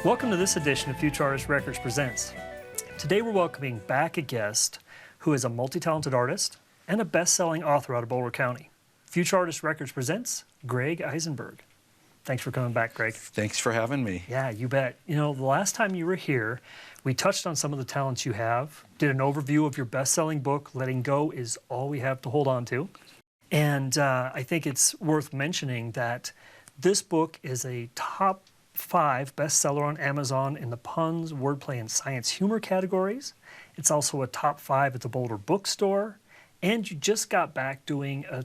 Welcome to this edition of Futurartist Records Presents. Today we're welcoming back a guest who is a multi-talented artist and a best-selling author out of Boulder County. Futurartist Records Presents Gregg Eisenberg. Thanks for coming back, Gregg. Thanks for having me. Yeah, you bet. You know, the last time you were here, we touched on some of the talents you have, did an overview of your best-selling book, Letting Go is All We Have to Hold On To. And I think it's worth mentioning that this book is a top 5 bestseller on Amazon in the puns, wordplay, and science humor categories. It's also a top 5 at the Boulder Bookstore. And you just got back doing a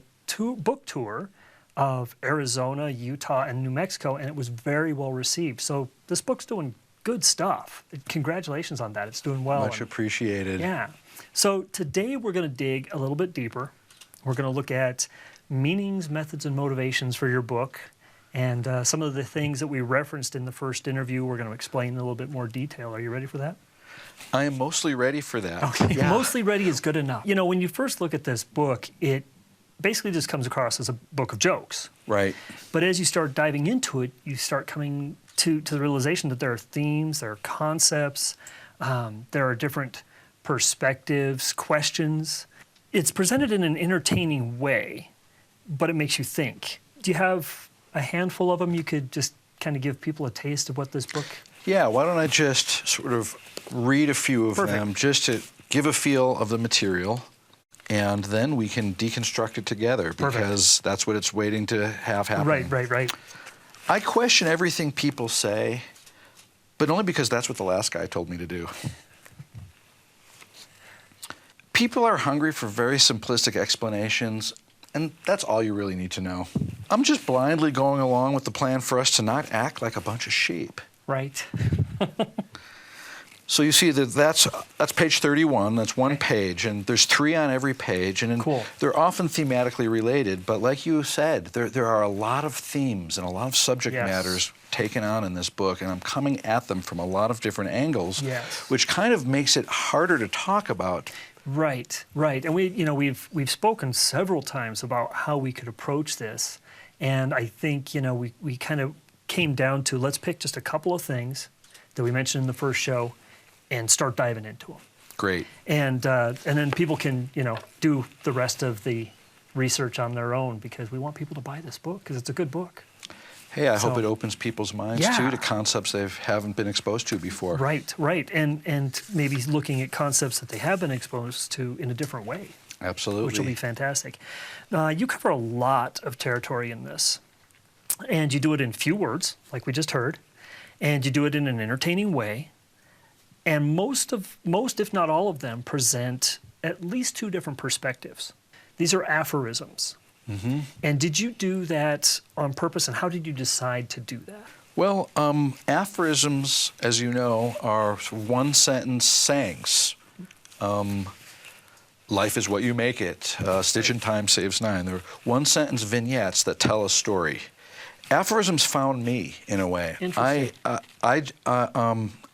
book tour of Arizona, Utah, and New Mexico, and it was very well received. So this book's doing good stuff. Congratulations on that. It's doing well. Much appreciated. Yeah. So today we're going to dig a little bit deeper. We're going to look at meanings, methods, and motivations for your book. And some of the things that we referenced in the first interview, we're going to explain in a little bit more detail. Are you ready for that? I am mostly ready for that. Okay, yeah. Mostly ready is good enough. You know, when you first look at this book, it basically just comes across as a book of jokes. Right. But as you start diving into it, you start coming to the realization that there are themes, there are concepts, there are different perspectives, questions. It's presented in an entertaining way, but it makes you think. Do you have a handful of them you could just kind of give people a taste of what this book? Yeah, why don't I just sort of read a few of them just to give a feel of the material, and then we can deconstruct it together because that's what it's waiting to have happen. Right. I question everything people say, but only because that's what the last guy told me to do. People are hungry for very simplistic explanations, and that's all you really need to know. I'm just blindly going along with the plan for us to not act like a bunch of sheep. Right. So you see that's page 31, that's one page, and there's 3 on every page, and cool. They're often thematically related, but like you said, there are a lot of themes and a lot of subject matters taken on in this book, and I'm coming at them from a lot of different angles, which kind of makes it harder to talk about. Right. And we've spoken several times about how we could approach this, and I think we kind of came down to let's pick just a couple of things that we mentioned in the first show and start diving into them. Great. And then people can do the rest of the research on their own, because we want people to buy this book because it's a good book. Hey, I hope it opens people's minds too to concepts they haven't been exposed to before. Right. And maybe looking at concepts that they have been exposed to in a different way. Absolutely. Which will be fantastic. You cover a lot of territory in this. And you do it in few words, like we just heard. And you do it in an entertaining way. And most, if not all of them, present at least 2 different perspectives. These are aphorisms. Mm-hmm. And did you do that on purpose, and how did you decide to do that? Well, aphorisms, as you know, are one-sentence sayings. Life is what you make it. Stitch in time saves 9. They're one-sentence vignettes that tell a story. Aphorisms found me, in a way. Interesting. I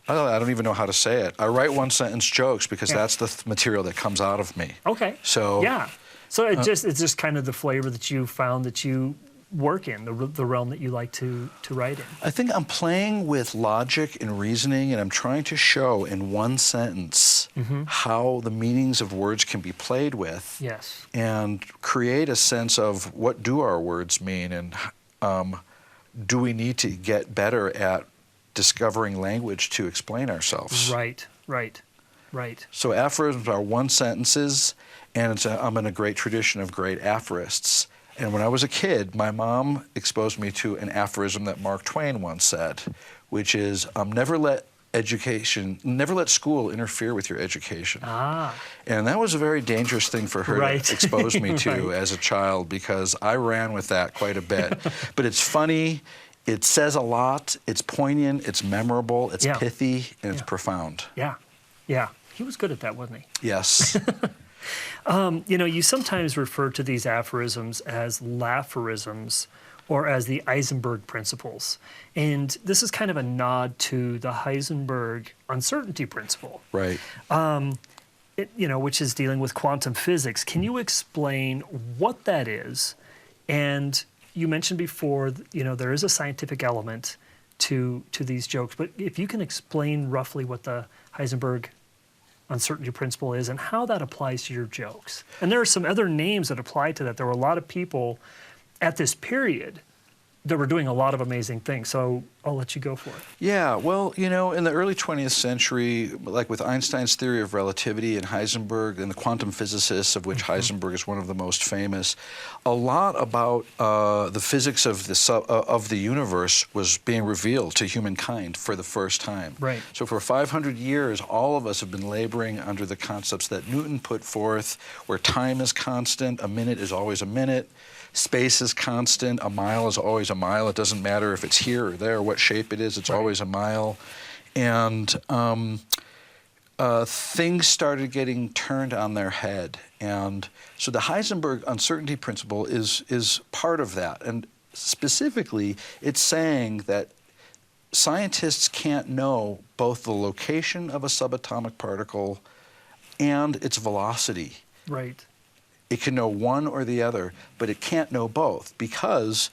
don't even know how to say it. I write one-sentence jokes because that's the material that comes out of me. Okay. So So it's just kind of the flavor that you found that you work in, the realm that you like to write in. I think I'm playing with logic and reasoning, and I'm trying to show in one sentence how the meanings of words can be played with. Yes. And create a sense of what do our words mean, and do we need to get better at discovering language to explain ourselves. Right. So aphorisms are one sentences, and I'm in a great tradition of great aphorists. And when I was a kid, my mom exposed me to an aphorism that Mark Twain once said, which is, never let school interfere with your education. And that was a very dangerous thing for her to expose me to as a child, because I ran with that quite a bit. But it's funny, it says a lot, it's poignant, it's memorable, it's pithy, and it's profound. Yeah. He was good at that, wasn't he? Yes. You sometimes refer to these aphorisms as laphorisms, or as the Eisenberg principles. And this is kind of a nod to the Heisenberg uncertainty principle. Right. Which is dealing with quantum physics. Can you explain what that is? And you mentioned before, there is a scientific element to these jokes. But if you can explain roughly what the Heisenberg uncertainty principle is and how that applies to your jokes. And there are some other names that apply to that. There were a lot of people at this period that were doing a lot of amazing things. So I'll let you go for it. Yeah, well, you know, in the early 20th century, like with Einstein's theory of relativity and Heisenberg and the quantum physicists, of which Heisenberg is one of the most famous, a lot about the physics of the universe was being revealed to humankind for the first time. Right. So for 500 years, all of us have been laboring under the concepts that Newton put forth, where time is constant, a minute is always a minute, space is constant, a mile is always a mile. It doesn't matter if it's here or there, what shape it is, it's always a mile. And things started getting turned on their head. And so the Heisenberg uncertainty principle is part of that. And specifically, it's saying that scientists can't know both the location of a subatomic particle and its velocity. Right. It can know one or the other, but it can't know both because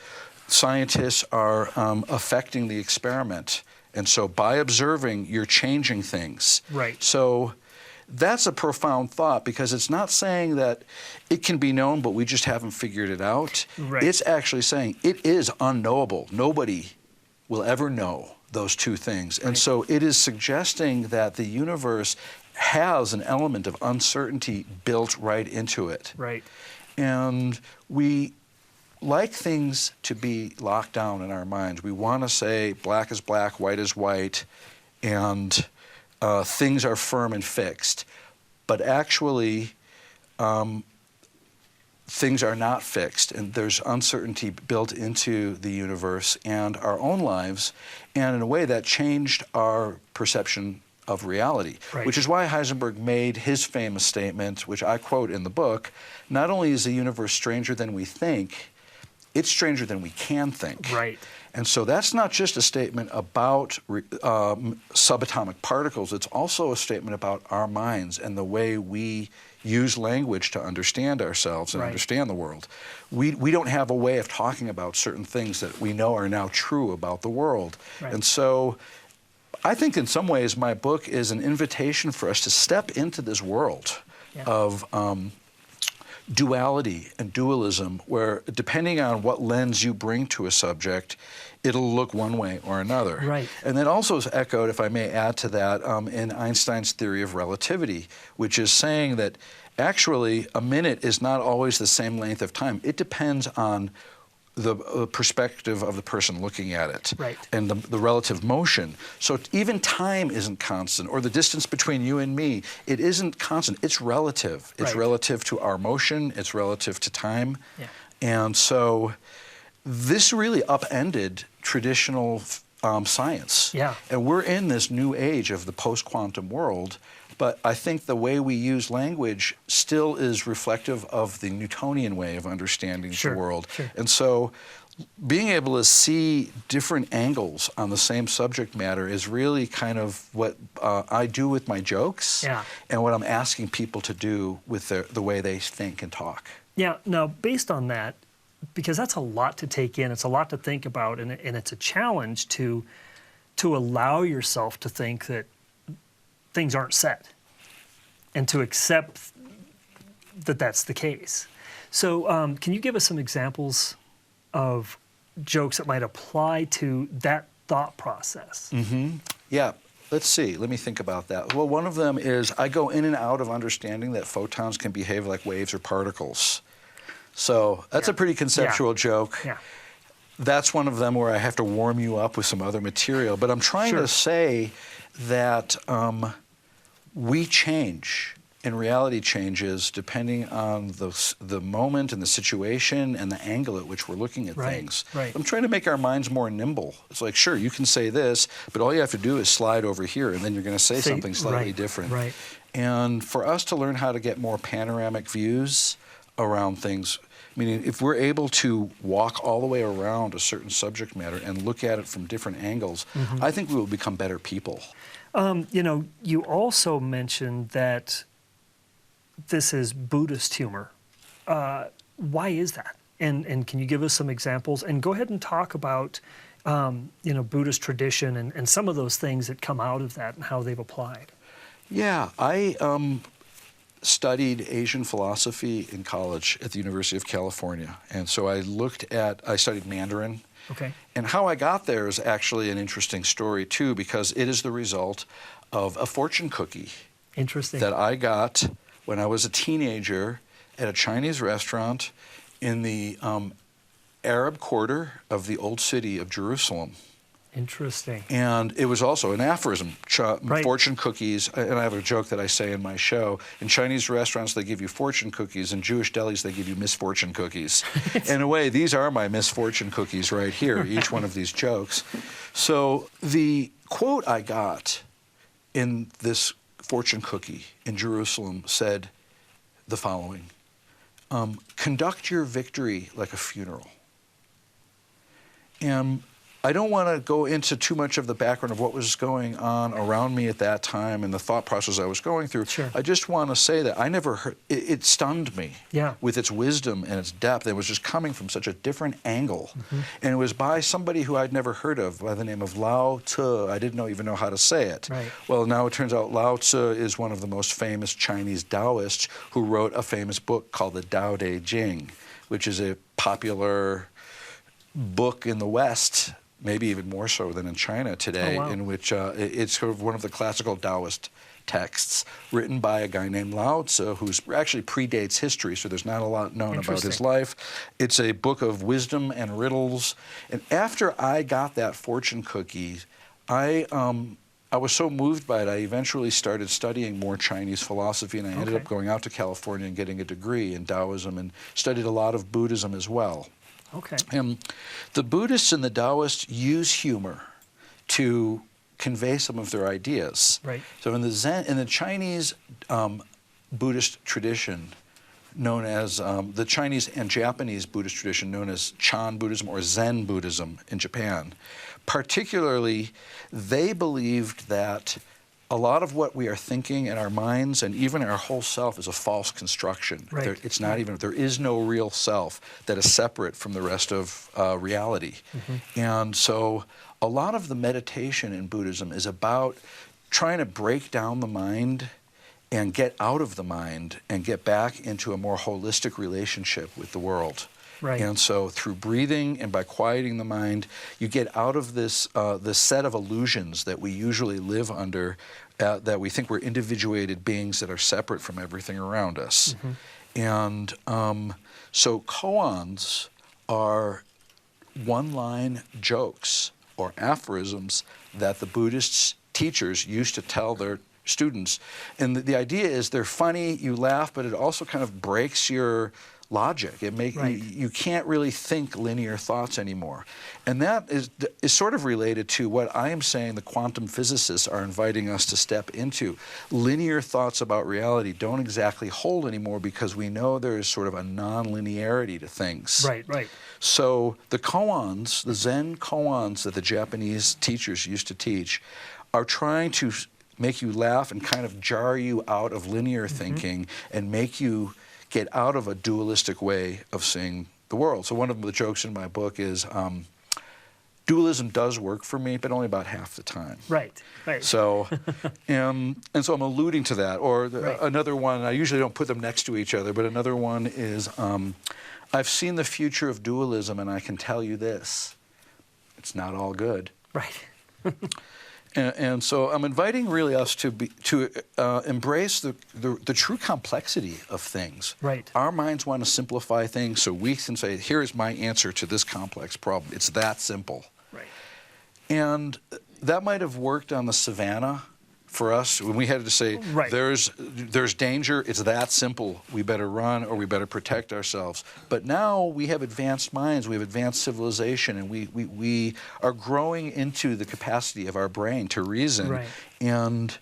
scientists are affecting the experiment. And so by observing, you're changing things. Right. So that's a profound thought because it's not saying that it can be known, but we just haven't figured it out. Right. It's actually saying it is unknowable. Nobody will ever know those two things. And so it is suggesting that the universe has an element of uncertainty built right into it. Right. And we like things to be locked down in our minds. We want to say black is black, white is white, and things are firm and fixed. But actually, things are not fixed, and there's uncertainty built into the universe and our own lives, and in a way that changed our perception of reality, which is why Heisenberg made his famous statement, which I quote in the book, not only is the universe stranger than we think, it's stranger than we can think. Right. And so that's not just a statement about subatomic particles, it's also a statement about our minds and the way we use language to understand ourselves and understand the world. We don't have a way of talking about certain things that we know are now true about the world. And so I think in some ways my book is an invitation for us to step into this world of duality and dualism, where depending on what lens you bring to a subject, it'll look one way or another. Right. And that also is echoed, if I may add to that, in Einstein's theory of relativity, which is saying that actually a minute is not always the same length of time. It depends on the perspective of the person looking at it and the relative motion. So even time isn't constant, or the distance between you and me, it isn't constant, it's relative. It's relative to our motion, it's relative to time. And so this really upended traditional science. And we're in this new age of the post-quantum world, but I think the way we use language still is reflective of the Newtonian way of understanding the world. And so being able to see different angles on the same subject matter is really kind of what I do with my jokes and what I'm asking people to do with the way they think and talk. Yeah, now based on that, because that's a lot to take in, it's a lot to think about, and it's a challenge to allow yourself to think that things aren't set and to accept that that's the case. So can you give us some examples of jokes that might apply to that thought process? Yeah, let's see. Let me think about that. Well, one of them is I go in and out of understanding that photons can behave like waves or particles. So that's a pretty conceptual joke. That's one of them where I have to warm you up with some other material. But I'm trying to say that we change, and reality changes depending on the moment and the situation and the angle at which we're looking at things. I'm trying to make our minds more nimble. It's like, sure, you can say this, but all you have to do is slide over here, and then you're going to say something slightly different. And for us to learn how to get more panoramic views around things, meaning if we're able to walk all the way around a certain subject matter and look at it from different angles, I think we will become better people. You know, you also mentioned that this is Buddhist humor. Why is that? And can you give us some examples? And go ahead and talk about Buddhist tradition and some of those things that come out of that and how they've applied. Yeah, I studied Asian philosophy in college at the University of California. And so I studied Mandarin. Okay. And how I got there is actually an interesting story too, because it is the result of a fortune cookie. Interesting. That I got when I was a teenager at a Chinese restaurant in the Arab quarter of the old city of Jerusalem. Interesting. And it was also an aphorism, Right. fortune cookies. And I have a joke that I say in my show. In Chinese restaurants, they give you fortune cookies. In Jewish delis, they give you misfortune cookies. In a way, these are my misfortune cookies right here, each one of these jokes. So the quote I got in this fortune cookie in Jerusalem said the following: conduct your victory like a funeral. And I don't want to go into too much of the background of what was going on around me at that time and the thought process I was going through. Sure. I just want to say that I never heard, it stunned me with its wisdom and its depth. It was just coming from such a different angle. Mm-hmm. And it was by somebody who I'd never heard of by the name of Lao Tzu. I didn't even know how to say it. Right. Well, now it turns out Lao Tzu is one of the most famous Chinese Taoists who wrote a famous book called the Tao Te Ching, which is a popular book in the West, maybe even more so than in China today, in which it's sort of one of the classical Taoist texts written by a guy named Lao Tzu, who actually predates history, so there's not a lot known about his life. It's a book of wisdom and riddles. And after I got that fortune cookie, I was so moved by it, I eventually started studying more Chinese philosophy, and I ended up going out to California and getting a degree in Taoism and studied a lot of Buddhism as well. Okay. The Buddhists and the Taoists use humor to convey some of their ideas. Right. So in the Chinese Buddhist tradition, known as the Chinese and Japanese Buddhist tradition, known as Chan Buddhism or Zen Buddhism in Japan, particularly, they believed that a lot of what we are thinking in our minds and even our whole self is a false construction. Right. It's not even, there is no real self that is separate from the rest of reality. Mm-hmm. And so a lot of the meditation in Buddhism is about trying to break down the mind and get out of the mind and get back into a more holistic relationship with the world. Right. And so through breathing and by quieting the mind, you get out of this set of illusions that we usually live under, that we think we're individuated beings that are separate from everything around us. Mm-hmm. And so koans are one-line jokes or aphorisms that the Buddhist teachers used to tell their students. And the idea is they're funny, you laugh, but it also kind of breaks your logic. You can't really think linear thoughts anymore. And that is sort of related to what I am saying the quantum physicists are inviting us to step into. Linear thoughts about reality don't exactly hold anymore because we know there is sort of a non-linearity to things. Right, right. So the koans, the Zen koans that the Japanese teachers used to teach, are trying to make you laugh and kind of jar you out of linear thinking and make you get out of a dualistic way of seeing the world. So one of the jokes in my book is dualism does work for me, but only about half the time. Right, right. So, and so I'm alluding to that. Or another one, I usually don't put them next to each other, but another one is, I've seen the future of dualism and I can tell you this, it's not all good. Right. And so I'm inviting really us to embrace the true complexity of things. Right. Our minds want to simplify things, so we can say, here is my answer to this complex problem. It's that simple. Right. And that might have worked on the savannah for us when we had to say, there's danger, it's that simple, we better run or we better protect ourselves. But now we have advanced minds, we have advanced civilization, and we are growing into the capacity of our brain to reason. Right. And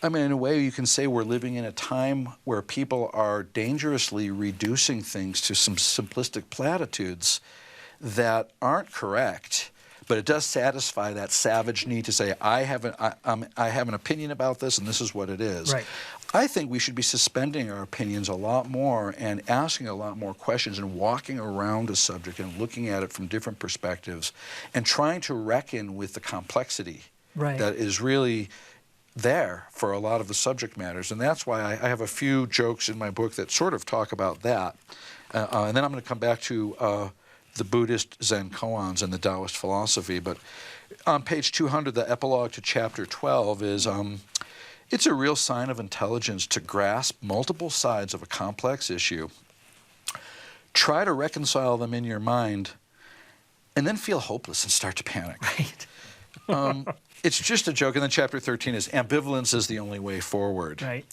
I mean, in a way, you can say we're living in a time where people are dangerously reducing things to some simplistic platitudes that aren't correct, but it does satisfy that savage need to say, I have an opinion about this, and this is what it is. Right. I think we should be suspending our opinions a lot more and asking a lot more questions and walking around a subject and looking at it from different perspectives and trying to reckon with the complexity that is really there for a lot of the subject matters. And that's why I have a few jokes in my book that sort of talk about that. And then I'm going to come back to the Buddhist Zen koans and the Taoist philosophy. But on page 200, the epilogue to chapter 12 is, it's a real sign of intelligence to grasp multiple sides of a complex issue, try to reconcile them in your mind, and then feel hopeless and start to panic. Right. It's just a joke. And then chapter 13 is ambivalence is the only way forward. Right.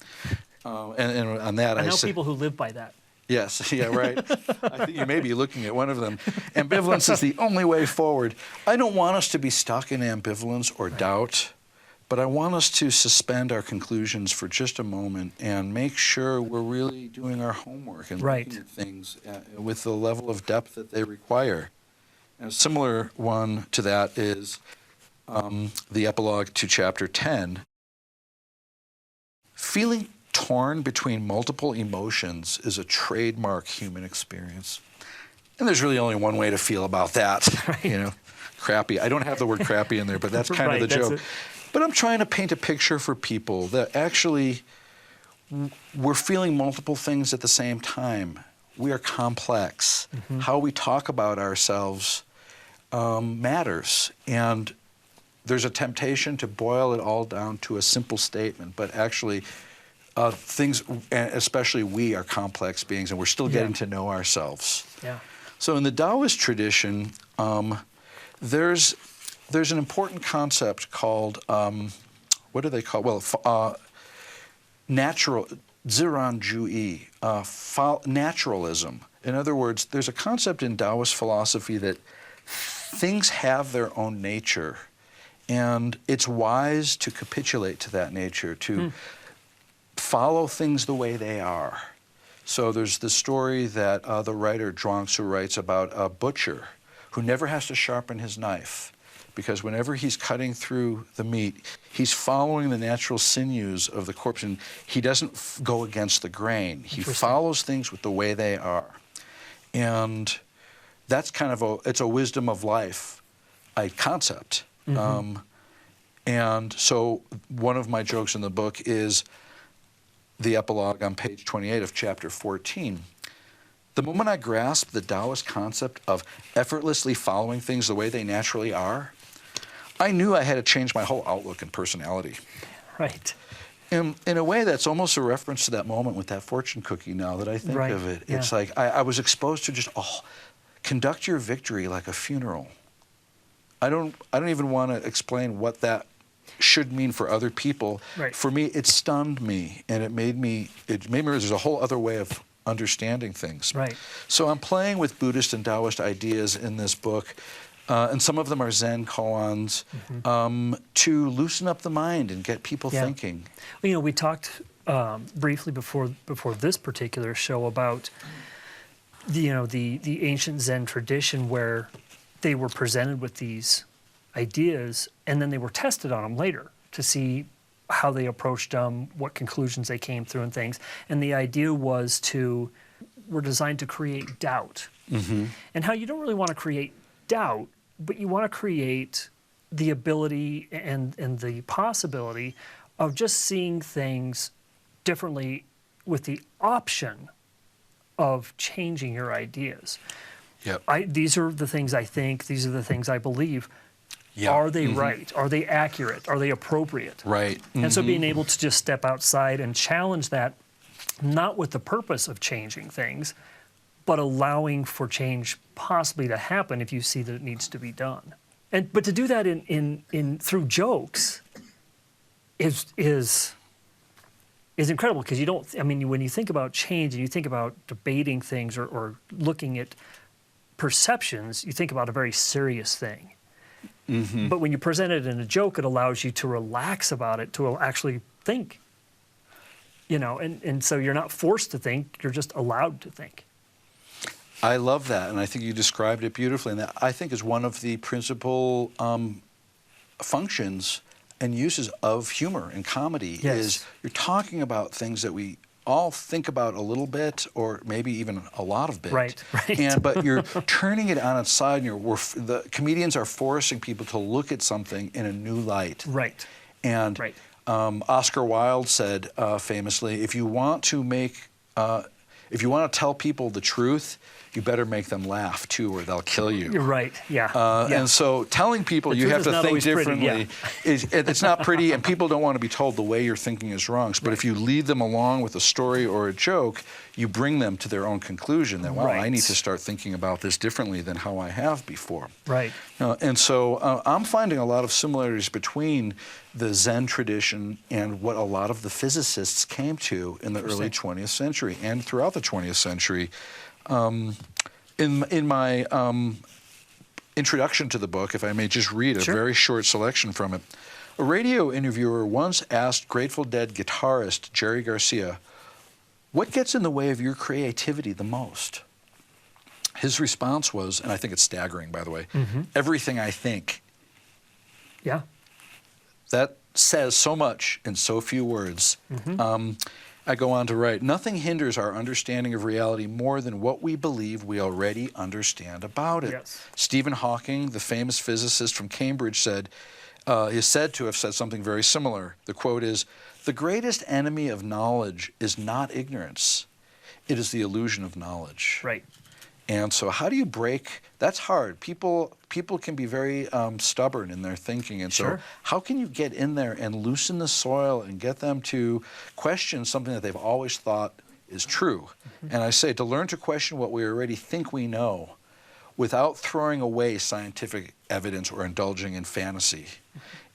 And on that I know people who live by that. Yes, yeah, right. I think you may be looking at one of them. Ambivalence is the only way forward. I don't want us to be stuck in ambivalence or doubt, but I want us to suspend our conclusions for just a moment and make sure we're really doing our homework and looking at things with the level of depth that they require. And a similar one to that is the epilogue to chapter 10. Feeling torn between multiple emotions is a trademark human experience. And there's really only one way to feel about that, you know, crappy. I don't have the word crappy in there, but that's kind of the joke. But I'm trying to paint a picture for people that actually we're feeling multiple things at the same time. We are complex. How we talk about ourselves matters. And there's a temptation to boil it all down to a simple statement, but actually things, especially we are complex beings, and we're still getting to know ourselves. Yeah. So in the Taoist tradition, there's an important concept called, what do they call? Well, natural, ziran juyi, naturalism. In other words, there's a concept in Taoist philosophy that things have their own nature, and it's wise to capitulate to that nature, to follow things the way they are. So there's the story that the writer Zhuangzi writes about a butcher who never has to sharpen his knife, because whenever he's cutting through the meat, he's following the natural sinews of the corpse, and he doesn't go against the grain. He follows things with the way they are. And that's kind of it's a wisdom of life concept. And so one of my jokes in the book is the epilogue on page 28 of chapter 14. The moment I grasped the Taoist concept of effortlessly following things the way they naturally are, I knew I had to change my whole outlook and personality. Right. In a way, that's almost a reference to that moment with that fortune cookie now that I think of it. It's like I was exposed to just, conduct your victory like a funeral. I don't even want to explain what that should mean for other people. Right. For me, it stunned me, and it made me realize there's a whole other way of understanding things. Right. So I'm playing with Buddhist and Taoist ideas in this book, and some of them are Zen koans, to loosen up the mind and get people thinking. Well, you know, we talked briefly before this particular show about the ancient Zen tradition where they were presented with these ideas and then they were tested on them later to see how they approached them, what conclusions they came through and things. And the idea were designed to create doubt. And how you don't really want to create doubt, but you want to create the ability and the possibility of just seeing things differently with the option of changing your ideas. These are the things I think, these are the things I believe. Are they right? Are they accurate? Are they appropriate? Right. And so being able to just step outside and challenge that, not with the purpose of changing things, but allowing for change possibly to happen if you see that it needs to be done. But to do that in through jokes is incredible, because you don't, I mean, when you think about change and you think about debating things or looking at perceptions, you think about a very serious thing. But when you present it in a joke, it allows you to relax about it, to actually think. You know, and so you're not forced to think, you're just allowed to think. I love that, and I think you described it beautifully. And that, I think, is one of the principal functions and uses of humor and comedy. Yes. Is you're talking about things that we all think about a little bit, or maybe even a lot of bit. Right. But you're turning it on its side, and the comedians are forcing people to look at something in a new light. Right. And Oscar Wilde said famously, if you want to tell people the truth, you better make them laugh too, or they'll kill you. You're right. Yeah. And so telling people you have to think differently, it's not pretty, and people don't want to be told the way you're thinking is wrong. But if you lead them along with a story or a joke, you bring them to their own conclusion that, well, I need to start thinking about this differently than how I have before. Right. And so I'm finding a lot of similarities between the Zen tradition and what a lot of the physicists came to in the early 20th century and throughout the 20th century. In my introduction to the book, if I may just read a very short selection from it, a radio interviewer once asked Grateful Dead guitarist Jerry Garcia, "What gets in the way of your creativity the most?" His response was, and I think it's staggering, by the way, "Everything I think." Yeah. That says so much in so few words. I go on to write, "Nothing hinders our understanding of reality more than what we believe we already understand about it." Yes. Stephen Hawking, the famous physicist from Cambridge, is said to have said something very similar. The quote is, "The greatest enemy of knowledge is not ignorance. It is the illusion of knowledge." Right. And so how do you break? That's hard. People can be very stubborn in their thinking. And so how can you get in there and loosen the soil and get them to question something that they've always thought is true? And I say to learn to question what we already think we know without throwing away scientific evidence or indulging in fantasy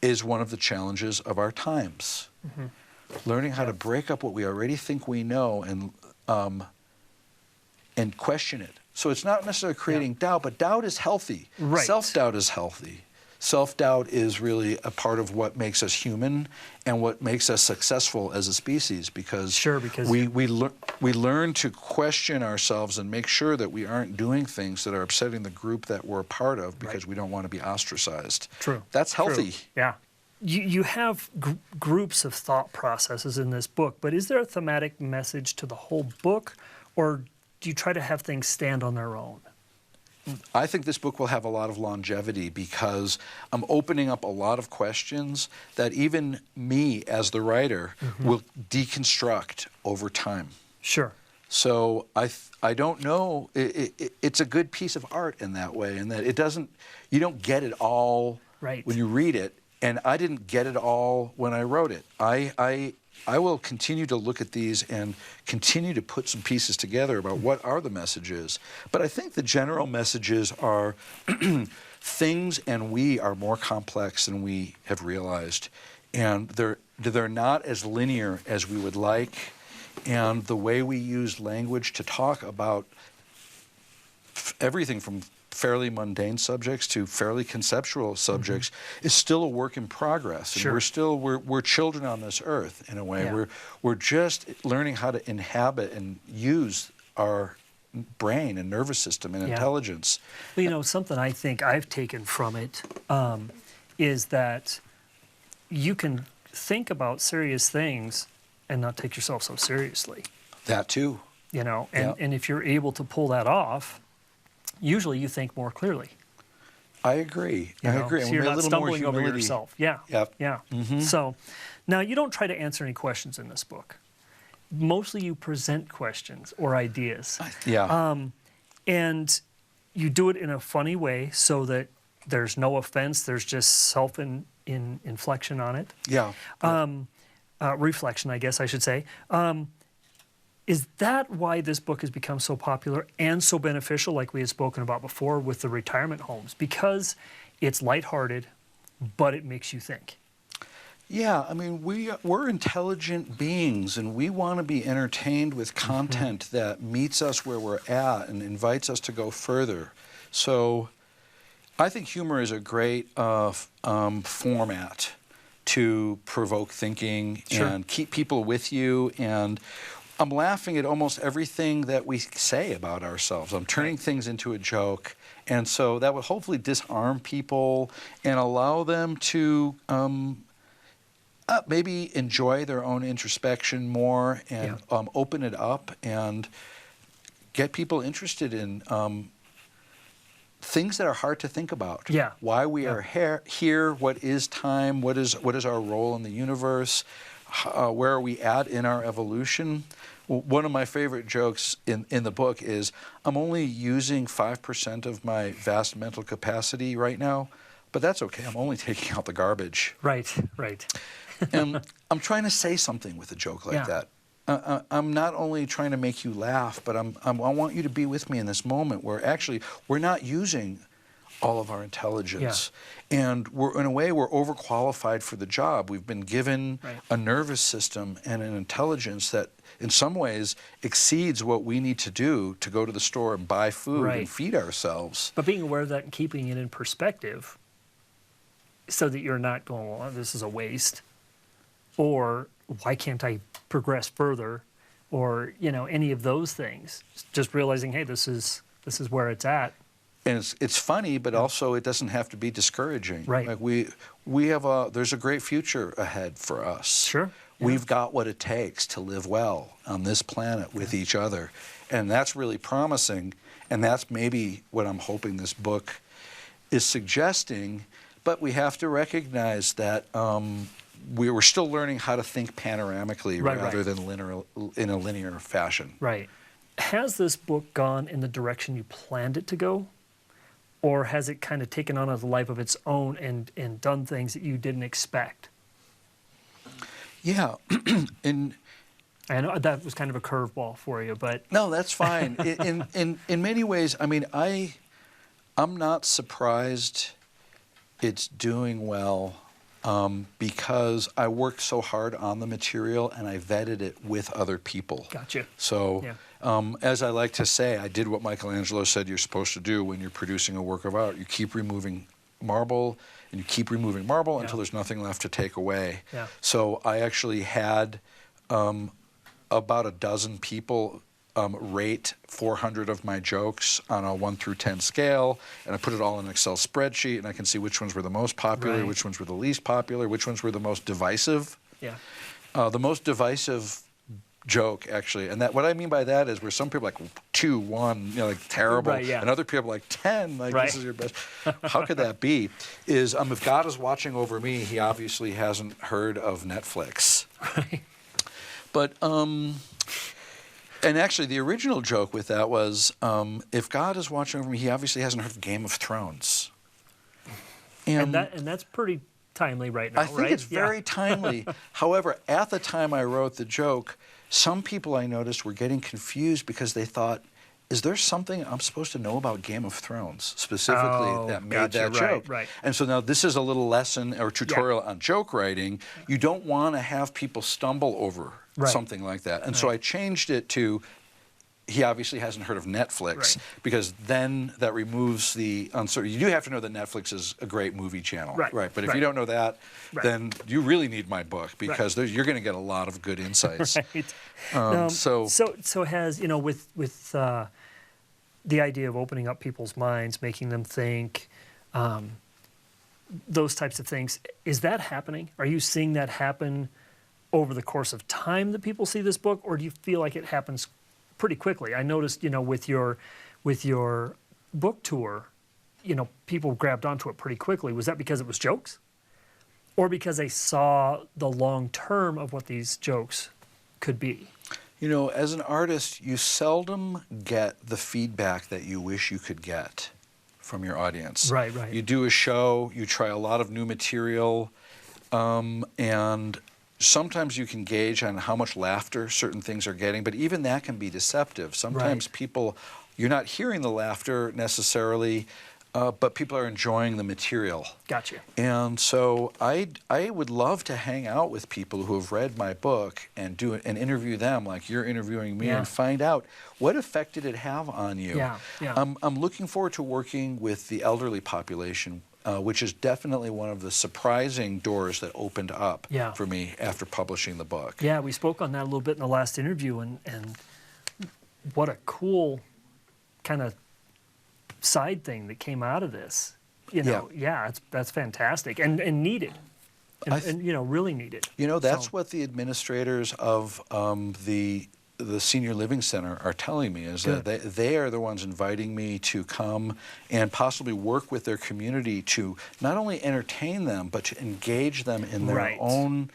is one of the challenges of our times. Learning how to break up what we already think we know and question it. So it's not necessarily creating doubt, but doubt is healthy. Right. Self-doubt is healthy. Self-doubt is really a part of what makes us human and what makes us successful as a species, because we learn to question ourselves and make sure that we aren't doing things that are upsetting the group that we're a part of because we don't want to be ostracized. True. That's healthy. Yeah. You have groups of thought processes in this book, but is there a thematic message to the whole book, or do you try to have things stand on their own? I think this book will have a lot of longevity because I'm opening up a lot of questions that even me as the writer will deconstruct over time. Sure. So I don't know. It's a good piece of art in that way, in that you don't get it all when you read it, and I didn't get it all when I wrote it. I will continue to look at these and continue to put some pieces together about what are the messages. But I think the general messages are things and we are more complex than we have realized. And they're not as linear as we would like. And the way we use language to talk about everything from fairly mundane subjects to fairly conceptual subjects is still a work in progress. And we're children on this earth in a way. Yeah. We're just learning how to inhabit and use our brain and nervous system and intelligence. Well, you know, something I think I've taken from it is that you can think about serious things and not take yourself so seriously. That too. You know, and if you're able to pull that off, usually you think more clearly. I agree. I agree. So you're not stumbling over yourself. Yeah. Yep. Yeah. So now you don't try to answer any questions in this book. Mostly you present questions or ideas. And you do it in a funny way so that there's no offense. There's just self-inflection on it. Yeah. Reflection, I guess I should say. Is that why this book has become so popular and so beneficial, like we had spoken about before with the retirement homes? Because it's lighthearted, but it makes you think. Yeah, I mean, we're intelligent beings, and we want to be entertained with content that meets us where we're at and invites us to go further. So I think humor is a great format to provoke thinking and keep people with you. And I'm laughing at almost everything that we say about ourselves. I'm turning things into a joke. And so that would hopefully disarm people and allow them to maybe enjoy their own introspection more and open it up and get people interested in things that are hard to think about. Yeah. Why we are here, what is time, what is our role in the universe, where are we at in our evolution. One of my favorite jokes in the book is, I'm only using 5% of my vast mental capacity right now, but that's okay. I'm only taking out the garbage. Right, right. And I'm trying to say something with a joke like that. I'm not only trying to make you laugh, but I want you to be with me in this moment where actually we're not using all of our intelligence. And in a way, we're overqualified for the job. We've been given a nervous system and an intelligence that in some ways exceeds what we need to do to go to the store and buy food and feed ourselves. But being aware of that and keeping it in perspective so that you're not going, well, this is a waste, or why can't I progress further, or any of those things. Just realizing, hey, this is where it's at. And it's funny, but also it doesn't have to be discouraging. Right. Like there's a great future ahead for us. Sure. We've got what it takes to live well on this planet with each other. And that's really promising. And that's maybe what I'm hoping this book is suggesting. But we have to recognize that we were still learning how to think panoramically rather than in a linear fashion. Right. Has this book gone in the direction you planned it to go? Or has it kind of taken on a life of its own and done things that you didn't expect? Yeah. I know that was kind of a curveball for you, but... No, that's fine. In many ways, I mean, I'm not surprised it's doing well because I worked so hard on the material and I vetted it with other people. Gotcha. So, as I like to say, I did what Michelangelo said you're supposed to do when you're producing a work of art. You keep removing marble, and you keep removing marble until there's nothing left to take away. Yeah. So I actually had about a dozen people rate 400 of my jokes on a 1 through 10 scale, and I put it all in an Excel spreadsheet, and I can see which ones were the most popular, which ones were the least popular, which ones were the most divisive. Yeah. The most divisive joke, actually, and that what I mean by that is where some people are like 2, 1, like terrible, and other people are like 10, like this is your best. How could that be? Is if God is watching over me, he obviously hasn't heard of Netflix. Right. But and actually, the original joke with that was, if God is watching over me, he obviously hasn't heard of Game of Thrones. And that's pretty timely right now, I think it's very timely. However, at the time I wrote the joke, some people I noticed were getting confused because they thought, is there something I'm supposed to know about Game of Thrones specifically that made that joke? Right. And so now this is a little lesson or tutorial on joke writing. You don't want to have people stumble over something like that. And so I changed it to, he obviously hasn't heard of Netflix because then that removes the uncertainty. You do have to know that Netflix is a great movie channel. Right. But if you don't know that, then you really need my book because you're going to get a lot of good insights. So has, with the idea of opening up people's minds, making them think, those types of things, is that happening? Are you seeing that happen over the course of time that people see this book, or do you feel like it happens pretty quickly? I noticed, with your book tour, people grabbed onto it pretty quickly. Was that because it was jokes, or because they saw the long term of what these jokes could be? As an artist, you seldom get the feedback that you wish you could get from your audience. Right. You do a show, you try a lot of new material, and sometimes you can gauge on how much laughter certain things are getting, but even that can be deceptive. Sometimes people, you're not hearing the laughter necessarily, but people are enjoying the material. Gotcha. And so I would love to hang out with people who have read my book and interview them like you're interviewing me and find out what effect did it have on you. I'm looking forward to working with the elderly population which is definitely one of the surprising doors that opened up for me after publishing the book. Yeah, we spoke on that a little bit in the last interview, and what a cool kind of side thing that came out of this. You know, that's fantastic and needed, and you know, really needed. You know, that's what the administrators of the Senior Living Center are telling me, is that they are the ones inviting me to come and possibly work with their community to not only entertain them, but to engage them in their own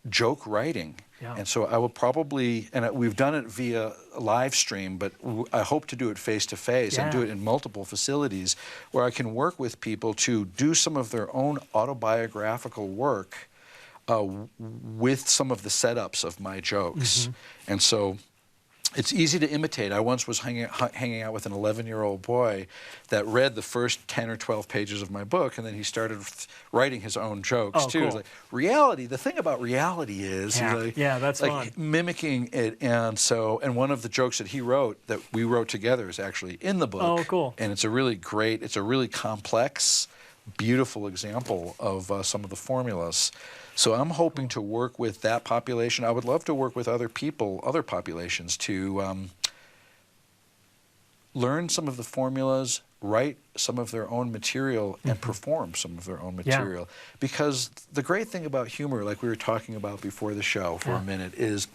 joke writing. And so I will probably, and we've done it via live stream, but I hope to do it face-to-face and do it in multiple facilities where I can work with people to do some of their own autobiographical work with some of the setups of my jokes. And so it's easy to imitate. I once was hanging out with an 11-year-old boy that read the first 10 or 12 pages of my book, and then he started writing his own jokes too. It's like, reality, the thing about reality is that's like mimicking it. And so, and one of the jokes that he wrote, that we wrote together, is actually in the book. And it's a really great, it's a really complex, beautiful example of some of the formulas. So I'm hoping to work with that population. I would love to work with other people, other populations, to learn some of the formulas, write some of their own material, and perform some of their own material. Because the great thing about humor, like we were talking about before the show for a minute, is,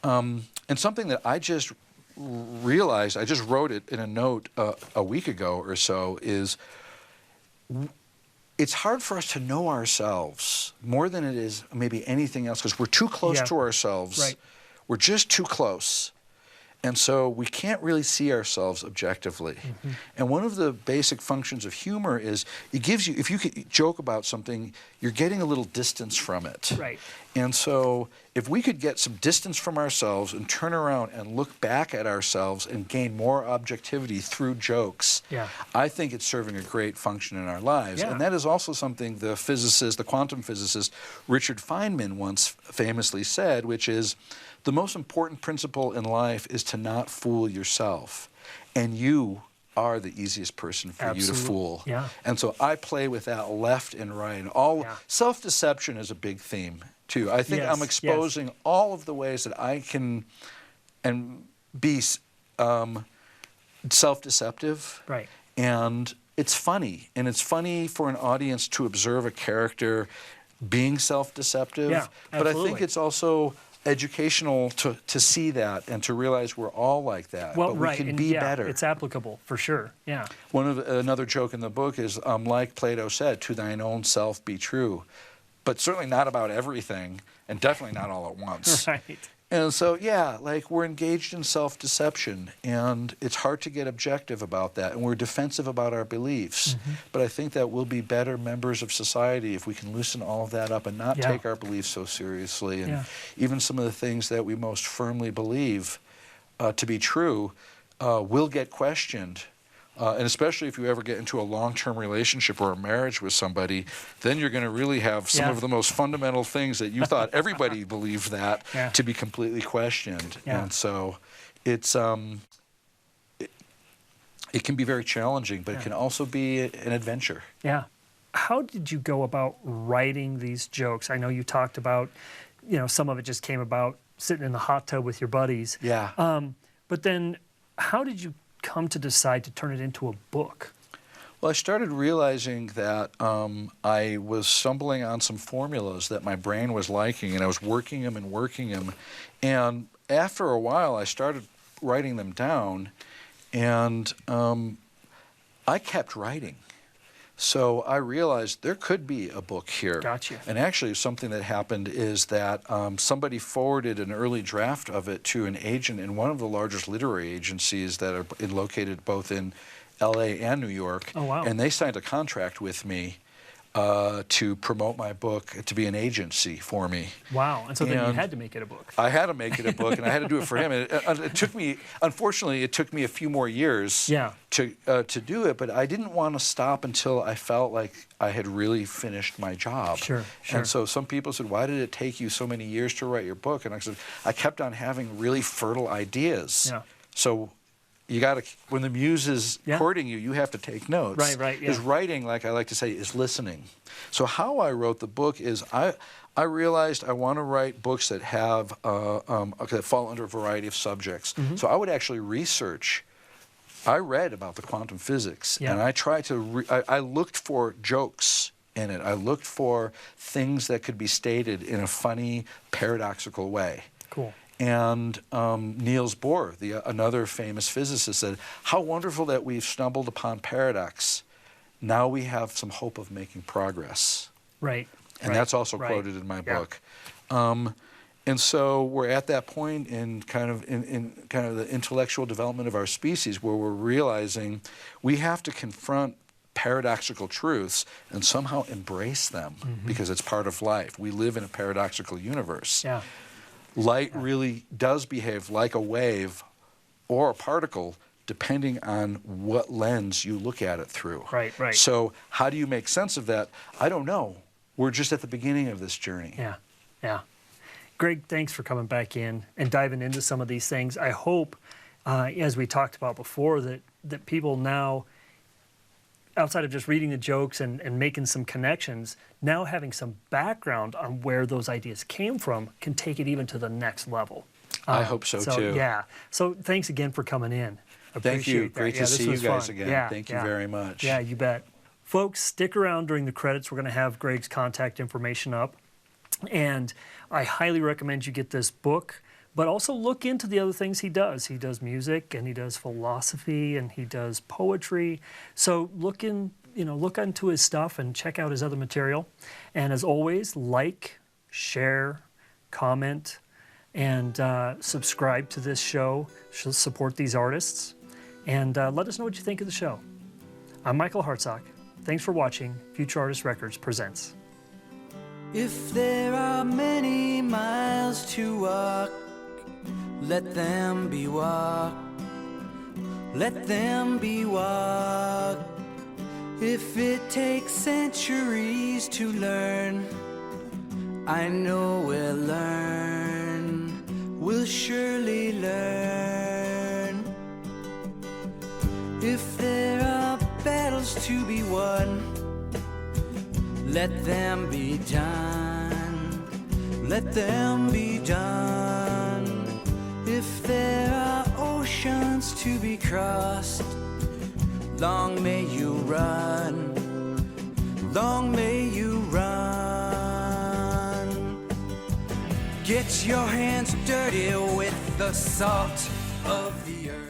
and something that I just realized, I just wrote it in a note a week ago or so, is it's hard for us to know ourselves more than it is maybe anything else, because we're too close to ourselves. We're just too close. And so we can't really see ourselves objectively. And one of the basic functions of humor is it gives you, if you could joke about something, you're getting a little distance from it. And so if we could get some distance from ourselves and turn around and look back at ourselves and gain more objectivity through jokes, I think it's serving a great function in our lives. And that is also something the physicist, the quantum physicist Richard Feynman once famously said, which is, the most important principle in life is to not fool yourself. And you are the easiest person for you to fool. And so I play with that left and right. And self-deception is a big theme, too. I think I'm exposing all of the ways that I can be self-deceptive. And it's funny. And it's funny for an audience to observe a character being self-deceptive. But I think it's also educational to see that and to realize we're all like that, but we can be better. It's applicable for sure. Another joke in the book is, like Plato said, to thine own self be true, but certainly not about everything, and definitely not all at once. And so, like, we're engaged in self-deception, and it's hard to get objective about that, and we're defensive about our beliefs. But I think that we'll be better members of society if we can loosen all of that up and not take our beliefs so seriously. And even some of the things that we most firmly believe to be true will get questioned. And especially if you ever get into a long-term relationship or a marriage with somebody, then you're going to really have some of the most fundamental things that you thought everybody believed that to be completely questioned. And so it's it can be very challenging, but it can also be an adventure. How did you go about writing these jokes? I know you talked about, you know, some of it just came about sitting in the hot tub with your buddies. But then how did you come to decide to turn it into a book? Well, I started realizing that I was stumbling on some formulas that my brain was liking, and I was working them. And after a while, I started writing them down, and I kept writing. So I realized there could be a book here. And actually something that happened is that somebody forwarded an early draft of it to an agent in one of the largest literary agencies that are located both in LA and New York. And they signed a contract with me to promote my book, to be an agency for me. And so then you had to make it a book. I had to make it a book, and I had to do it for him. And it took me, unfortunately, it took me a few more years to do it, but I didn't want to stop until I felt like I had really finished my job. And so some people said, why did it take you so many years to write your book? And I said, I kept on having really fertile ideas. So you got to, when the muse is courting you, you have to take notes. Right, yeah. Because writing, like I like to say, is listening. So how I wrote the book is I realized I want to write books that have that fall under a variety of subjects. So I would actually research. I read about the quantum physics, and I tried to. I looked for jokes in it. I looked for things that could be stated in a funny, paradoxical way. Cool. And Niels Bohr, another famous physicist, said, "How wonderful that we've stumbled upon paradox. Now we have some hope of making progress." Right. And that's also quoted in my book. And so we're at that point in kind of the intellectual development of our species where we're realizing we have to confront paradoxical truths and somehow embrace them because it's part of life. We live in a paradoxical universe. Yeah. Light really does behave like a wave or a particle depending on what lens you look at it through. Right. So how do you make sense of that? I don't know. We're just at the beginning of this journey. Yeah. Gregg, thanks for coming back in and diving into some of these things. I hope, as we talked about before, that people now, outside of just reading the jokes and making some connections, now having some background on where those ideas came from can take it even to the next level. I hope so too. Yeah. So thanks again for coming in. Thank you. That. Great to see you guys fun. again. Thank you very much. Yeah, you bet. Folks, stick around during the credits. We're going to have Gregg's contact information up. And I highly recommend you get this book, but also look into the other things he does. He does music, and he does philosophy, and he does poetry. So look into his stuff and check out his other material. And as always, like, share, comment, and subscribe to this show. Support these artists, and let us know what you think of the show. I'm Michael Hartsock. Thanks for watching Futurartist Records Presents. If there are many miles to walk, let them be walked. Let them be walked. If it takes centuries to learn, I know we'll learn. We'll surely learn. If there are battles to be won, let them be done. Let them be done. If there are oceans to be crossed, long may you run. Long may you run. Get your hands dirty with the salt of the earth.